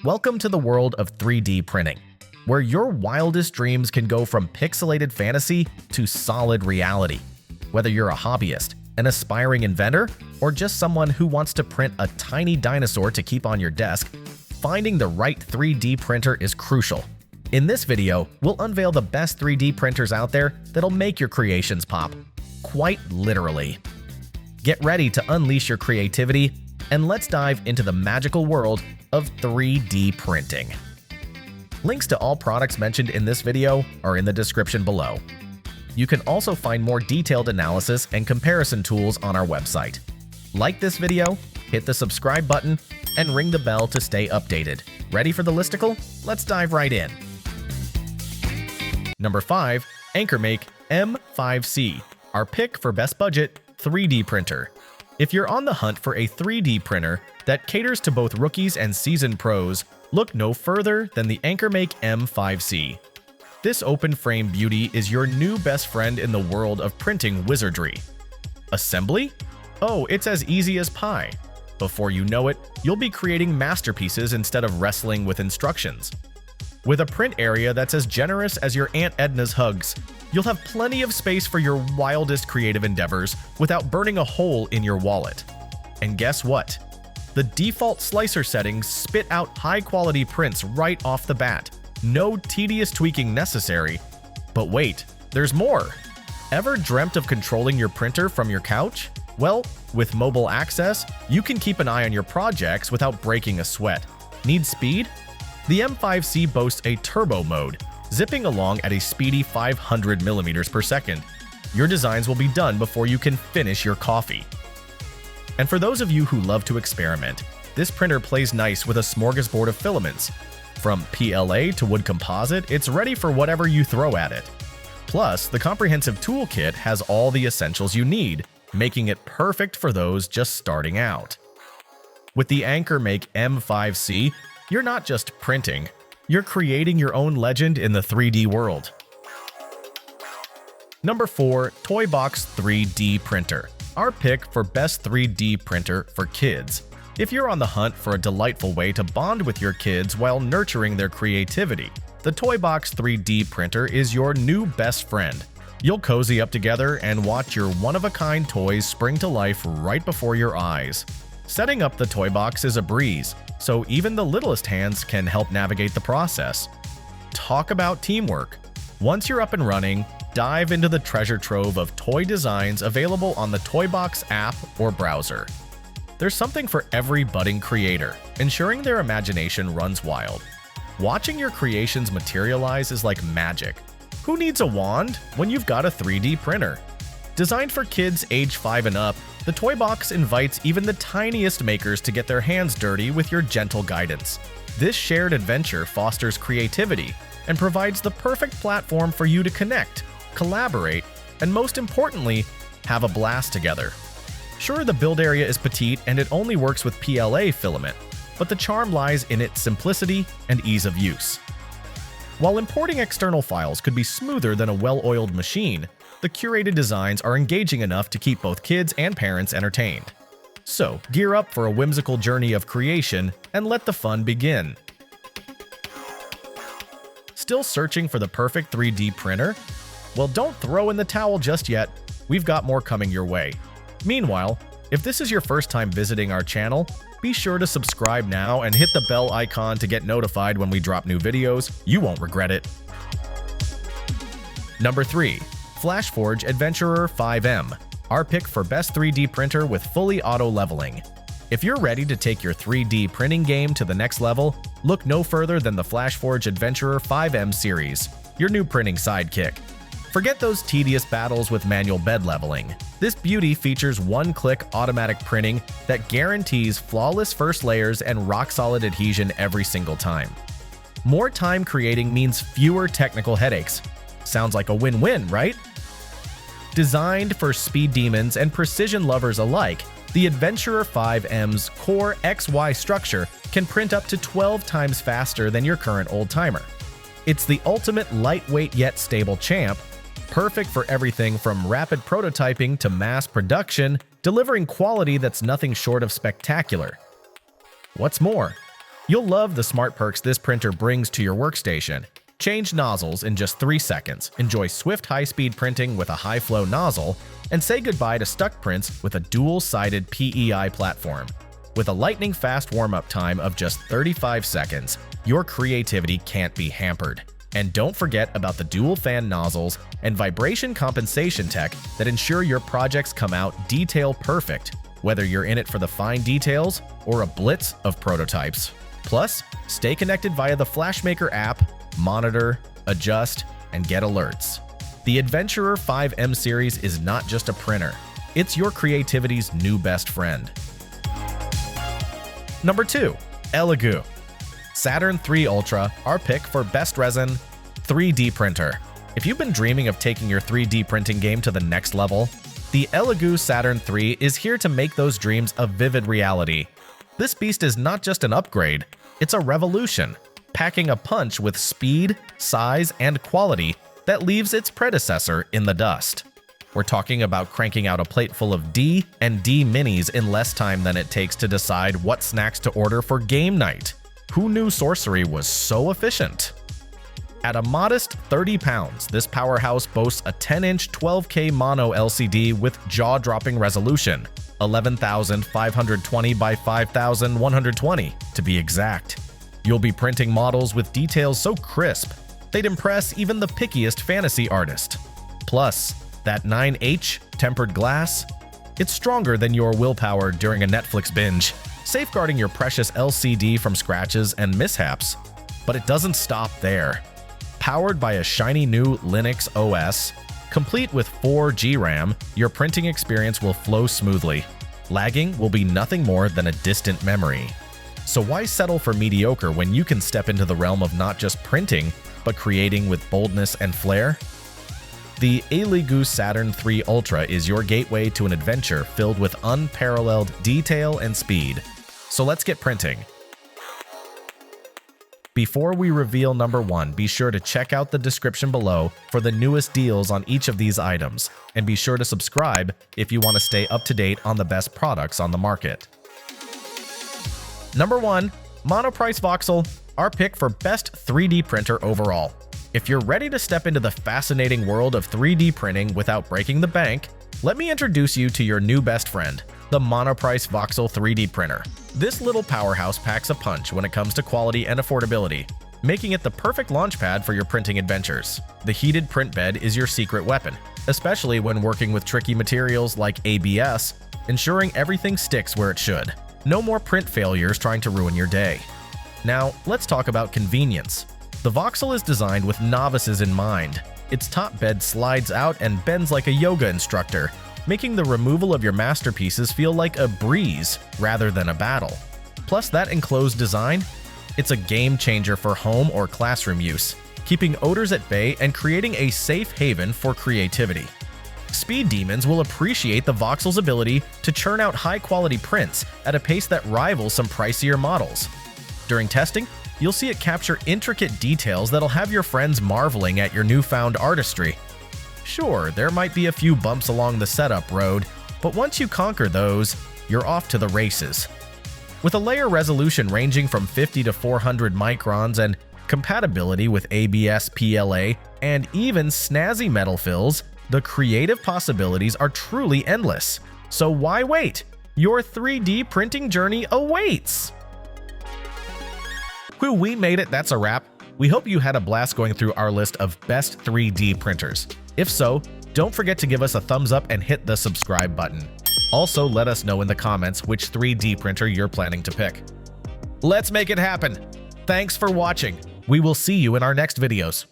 Welcome to the world of 3D printing, where your wildest dreams can go from pixelated fantasy to solid reality. Whether you're a hobbyist, an aspiring inventor, or just someone who wants to print a tiny dinosaur to keep on your desk, finding the right 3D printer is crucial. In this video, we'll unveil the best 3D printers out there that'll make your creations pop. Quite literally. Get ready to unleash your creativity, and let's dive into the magical world of 3D printing. Links to all products mentioned in this video are in the description below. You can also find more detailed analysis and comparison tools on our website. Like this video, hit the subscribe button, and ring the bell to stay updated. Ready for the listicle? Let's dive right in. Number 5. AnkerMake M5C, our pick for best budget 3D printer. If you're on the hunt for a 3D printer that caters to both rookies and seasoned pros, look no further than the AnkerMake M5C. This open-frame beauty is your new best friend in the world of printing wizardry. Assembly? Oh, it's as easy as pie. Before you know it, you'll be creating masterpieces instead of wrestling with instructions. With a print area that's as generous as your Aunt Edna's hugs, you'll have plenty of space for your wildest creative endeavors without burning a hole in your wallet. And guess what? The default slicer settings spit out high-quality prints right off the bat. No tedious tweaking necessary. But wait, there's more! Ever dreamt of controlling your printer from your couch? Well, with mobile access, you can keep an eye on your projects without breaking a sweat. Need speed? The M5C boasts a turbo mode, zipping along at a speedy 500 mm per second. Your designs will be done before you can finish your coffee. And for those of you who love to experiment, this printer plays nice with a smorgasbord of filaments. From PLA to wood composite, it's ready for whatever you throw at it. Plus, the comprehensive toolkit has all the essentials you need, making it perfect for those just starting out. With the AnkerMake M5C, you're not just printing, you're creating your own legend in the 3D world. Number 4. Toybox 3D Printer, our pick for best 3D printer for kids. If you're on the hunt for a delightful way to bond with your kids while nurturing their creativity, the Toybox 3D printer is your new best friend. You'll cozy up together and watch your one-of-a-kind toys spring to life right before your eyes. Setting up the Toybox is a breeze, so even the littlest hands can help navigate the process. Talk about teamwork. Once you're up and running, dive into the treasure trove of toy designs available on the Toybox app or browser. There's something for every budding creator, ensuring their imagination runs wild. Watching your creations materialize is like magic. Who needs a wand when you've got a 3D printer? Designed for kids age 5 and up, the Toybox invites even the tiniest makers to get their hands dirty with your gentle guidance. This shared adventure fosters creativity and provides the perfect platform for you to connect, collaborate, and most importantly, have a blast together. Sure, the build area is petite and it only works with PLA filament, but the charm lies in its simplicity and ease of use. While importing external files could be smoother than a well-oiled machine, the curated designs are engaging enough to keep both kids and parents entertained. So, gear up for a whimsical journey of creation and let the fun begin. Still searching for the perfect 3D printer? Well, don't throw in the towel just yet. We've got more coming your way. Meanwhile, if this is your first time visiting our channel, be sure to subscribe now and hit the bell icon to get notified when we drop new videos. You won't regret it. Number 3. FLASHFORGE Adventurer 5M, our pick for best 3D printer with fully auto leveling. If you're ready to take your 3D printing game to the next level, look no further than the FLASHFORGE Adventurer 5M series, your new printing sidekick. Forget those tedious battles with manual bed leveling. This beauty features one-click automatic printing that guarantees flawless first layers and rock-solid adhesion every single time. More time creating means fewer technical headaches. Sounds like a win-win, right? Designed for speed demons and precision lovers alike, the Adventurer 5M's core XY structure can print up to 12 times faster than your current old-timer. It's the ultimate lightweight yet stable champ, perfect for everything from rapid prototyping to mass production, delivering quality that's nothing short of spectacular. What's more, You'll love the smart perks this printer brings to your workstation. Change nozzles in just 3 seconds, enjoy swift high-speed printing with a high-flow nozzle, and say goodbye to stuck prints with a dual-sided PEI platform. With a lightning-fast warm-up time of just 35 seconds, your creativity can't be hampered. And don't forget about the dual-fan nozzles and vibration compensation tech that ensure your projects come out detail-perfect, whether you're in it for the fine details or a blitz of prototypes. Plus, stay connected via the FlashMaker app, monitor, adjust, and get alerts. The Adventurer 5M series is not just a printer, it's your creativity's new best friend. Number 2. ELEGOO Saturn 3 Ultra, our pick for best resin 3D printer. If you've been dreaming of taking your 3D printing game to the next level, the ELEGOO Saturn 3 is here to make those dreams a vivid reality. This beast is not just an upgrade, it's a revolution, packing a punch with speed, size, and quality that leaves its predecessor in the dust. We're talking about cranking out a plate full of D and D minis in less time than it takes to decide what snacks to order for game night. Who knew sorcery was so efficient? At a modest 30 pounds, this powerhouse boasts a 10-inch 12K mono LCD with jaw-dropping resolution, 11,520 by 5,120 to be exact. You'll be printing models with details so crisp, they'd impress even the pickiest fantasy artist. Plus, that 9H tempered glass, it's stronger than your willpower during a Netflix binge, safeguarding your precious LCD from scratches and mishaps. But it doesn't stop there. Powered by a shiny new Linux OS, complete with 4 GB RAM, your printing experience will flow smoothly. Lagging will be nothing more than a distant memory. So why settle for mediocre when you can step into the realm of not just printing, but creating with boldness and flair? The ELEGOO Saturn 3 Ultra is your gateway to an adventure filled with unparalleled detail and speed. So let's get printing. Before we reveal number 1, be sure to check out the description below for the newest deals on each of these items, and be sure to subscribe if you want to stay up to date on the best products on the market. Number 1. Monoprice Voxel, our pick for best 3D printer overall. If you're ready to step into the fascinating world of 3D printing without breaking the bank, let me introduce you to your new best friend, the Monoprice Voxel 3D printer. This little powerhouse packs a punch when it comes to quality and affordability, making it the perfect launchpad for your printing adventures. The heated print bed is your secret weapon, especially when working with tricky materials like ABS, ensuring everything sticks where it should. No more print failures trying to ruin your day. Now, let's talk about convenience. The Voxel is designed with novices in mind. Its top bed slides out and bends like a yoga instructor, making the removal of your masterpieces feel like a breeze rather than a battle. Plus, that enclosed design, it's a game changer for home or classroom use, keeping odors at bay and creating a safe haven for creativity. Speed demons will appreciate the Voxel's ability to churn out high-quality prints at a pace that rivals some pricier models. During testing, you'll see it capture intricate details that'll have your friends marveling at your newfound artistry. Sure, there might be a few bumps along the setup road, but once you conquer those, you're off to the races. With a layer resolution ranging from 50 to 400 microns and compatibility with ABS PLA and even snazzy metal fills, the creative possibilities are truly endless. So why wait? Your 3D printing journey awaits! Whew, we made it, that's a wrap. We hope you had a blast going through our list of best 3D printers. If so, don't forget to give us a thumbs up and hit the subscribe button. Also, let us know in the comments which 3D printer you're planning to pick. Let's make it happen! Thanks for watching. We will see you in our next videos.